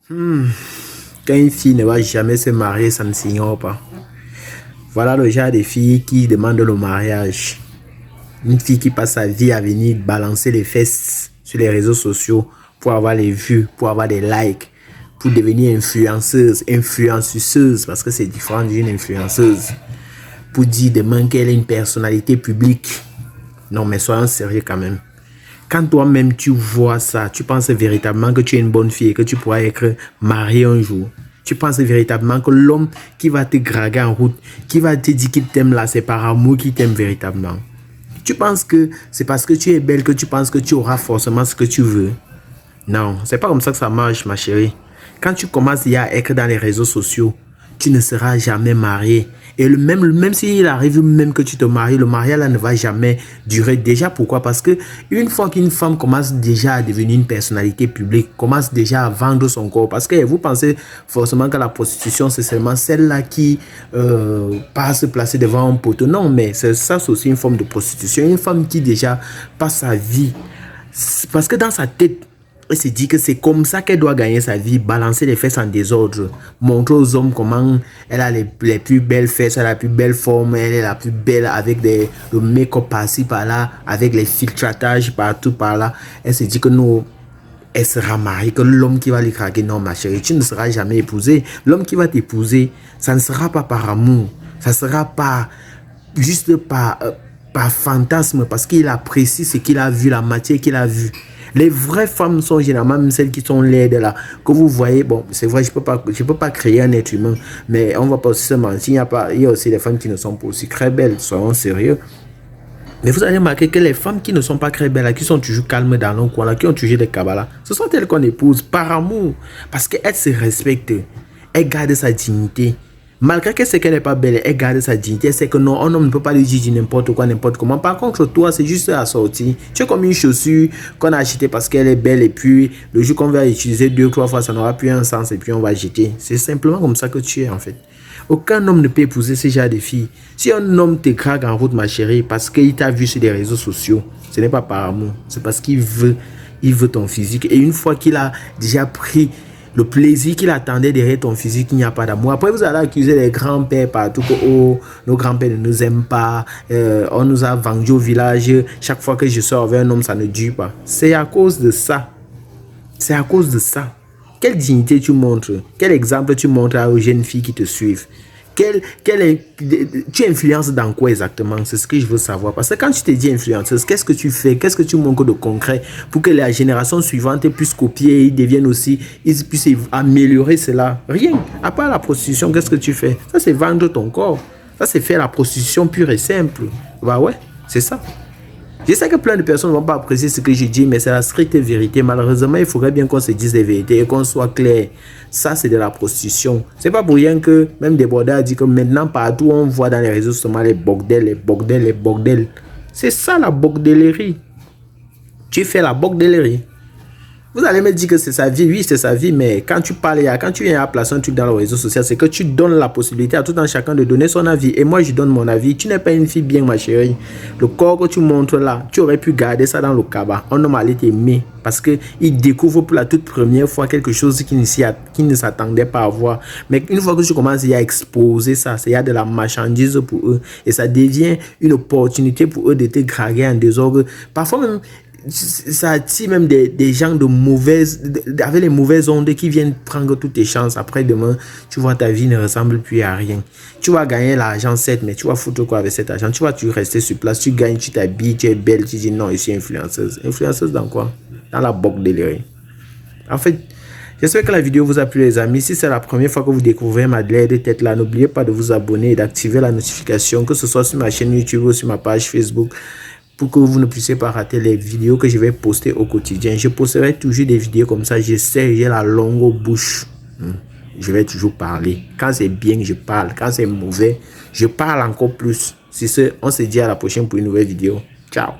Quand une fille ne va jamais se marier, ça ne s'ignore pas. Voilà le genre de filles qui demandent le mariage. Une fille qui passe sa vie à venir balancer les fesses sur les réseaux sociaux pour avoir les vues, pour avoir des likes, pour devenir influenceuse, parce que c'est différent d'une influenceuse. Pour dire demain qu'elle est une personnalité publique. Non, mais soyons sérieux quand même. Quand toi-même tu vois ça, tu penses véritablement que tu es une bonne fille et que tu pourras être mariée un jour. Tu penses véritablement que l'homme qui va te draguer en route, qui va te dire qu'il t'aime là, c'est par amour qu'il t'aime véritablement. Tu penses que c'est parce que tu es belle que tu penses que tu auras forcément ce que tu veux. Non, c'est pas comme ça que ça marche, ma chérie. Quand tu commences à être dans les réseaux sociaux, tu ne seras jamais marié. Et même s'il arrive même que tu te maries, le mariage là ne va jamais durer. Déjà, pourquoi? Parce que une fois qu'une femme commence déjà à devenir une personnalité publique, commence déjà à vendre son corps, parce que vous pensez forcément que la prostitution, c'est seulement celle-là qui passe se placer devant un poteau. Non, mais ça, c'est aussi une forme de prostitution. Une femme qui déjà passe sa vie. Parce que dans sa tête, elle se dit que c'est comme ça qu'elle doit gagner sa vie, balancer les fesses en désordre, montrer aux hommes comment elle a les plus belles fesses, elle a la plus belle forme, elle est la plus belle avec le make-up par-ci par-là, avec les filtratages partout par-là. Elle se dit que non, elle sera mariée, que l'homme qui va lui craquer, non ma chérie, tu ne seras jamais épousée. L'homme qui va t'épouser, ça ne sera pas par amour, ça ne sera pas juste par fantasme, parce qu'il apprécie ce qu'il a vu, la matière qu'il a vue. Les vraies femmes sont généralement même celles qui sont laides là, que vous voyez. Bon, c'est vrai, je peux pas créer un être humain, mais on va pas aussi se mentir. Il y a aussi des femmes qui ne sont pas aussi très belles, soyons sérieux. Mais vous allez remarquer que les femmes qui ne sont pas très belles, là, qui sont toujours calmes dans leur coin, là, qui ont toujours des cabalas, ce sont elles qu'on épouse par amour, parce qu'elles se respectent, elles gardent sa dignité. Malgré qu'elle sait qu'elle n'est pas belle, elle garde sa dignité. Elle sait que non, un homme ne peut pas lui dire n'importe quoi, n'importe comment. Par contre, toi, c'est juste assorti. Tu es comme une chaussure qu'on a achetée parce qu'elle est belle et puis le jour qu'on va utiliser 2 ou 3 fois, ça n'aura plus un sens et puis on va jeter. C'est simplement comme ça que tu es en fait. Aucun homme ne peut épouser ce genre de filles. Si un homme te craque en route, ma chérie, parce qu'il t'a vu sur les réseaux sociaux, ce n'est pas par amour. C'est parce qu'il veut ton physique. Et une fois qu'il a déjà pris le plaisir qu'il attendait derrière ton physique, il n'y a pas d'amour. Après, vous allez accuser les grands-pères partout que oh, nos grands-pères ne nous aiment pas, on nous a vendus au village, chaque fois que je sors avec un homme, ça ne dure pas. C'est à cause de ça. C'est à cause de ça. Quelle dignité tu montres? Quel exemple tu montres aux jeunes filles qui te suivent? Tu influences dans quoi exactement? C'est ce que je veux savoir. Parce que quand tu te dis influenceuse, qu'est-ce que tu fais? Qu'est-ce que tu montres de concret pour que la génération suivante puisse copier, ils deviennent aussi, ils puissent améliorer cela? Rien. À part la prostitution, qu'est-ce que tu fais? Ça, c'est vendre ton corps. Ça, c'est faire la prostitution pure et simple. Bah ouais, c'est ça. Je sais que plein de personnes ne vont pas apprécier ce que je dis, mais c'est la stricte vérité. Malheureusement, il faudrait bien qu'on se dise les vérités et qu'on soit clair. Ça, c'est de la prostitution. C'est pas pour rien que même Débordeur dit que maintenant, partout, on voit dans les réseaux sociaux les bordels, les bordels, les bordels. C'est ça la bordellerie. Tu fais la bordellerie. Vous allez me dire que c'est sa vie. Oui, c'est sa vie, mais quand tu parles, quand tu viens à placer un truc dans le réseau social, c'est que tu donnes la possibilité à tout un chacun de donner son avis. Et moi, je donne mon avis. Tu n'es pas une fille bien, ma chérie. Le corps que tu montres là, tu aurais pu garder ça dans le cabas. Un homme allait t'aimer parce qu'il découvre pour la toute première fois quelque chose qu'il ne s'attendait pas à voir. Mais une fois que tu commences à exposer ça, il y a de la marchandise pour eux. Et ça devient une opportunité pour eux de te draguer en désordre. Parfois même, ça attire même des gens avec les mauvaises ondes qui viennent prendre toutes tes chances. Après demain, tu vois, ta vie ne ressemble plus à rien. Tu vas gagner l'argent, certes, mais tu vas foutre quoi avec cet argent? Tu vas rester sur place, tu gagnes, tu t'habilles, tu es belle, tu dis non, je suis influenceuse. Influenceuse dans quoi? Dans la bordellerie. En fait, j'espère que la vidéo vous a plu, les amis. Si c'est la première fois que vous découvrez Madeleine de tête là, n'oubliez pas de vous abonner et d'activer la notification, que ce soit sur ma chaîne YouTube ou sur ma page Facebook, pour que vous ne puissiez pas rater les vidéos que je vais poster au quotidien. Je posterai toujours des vidéos comme ça. J'essaie, j'ai la longue bouche. Je vais toujours parler. Quand c'est bien, je parle. Quand c'est mauvais, je parle encore plus. C'est ce, on se dit à la prochaine pour une nouvelle vidéo. Ciao.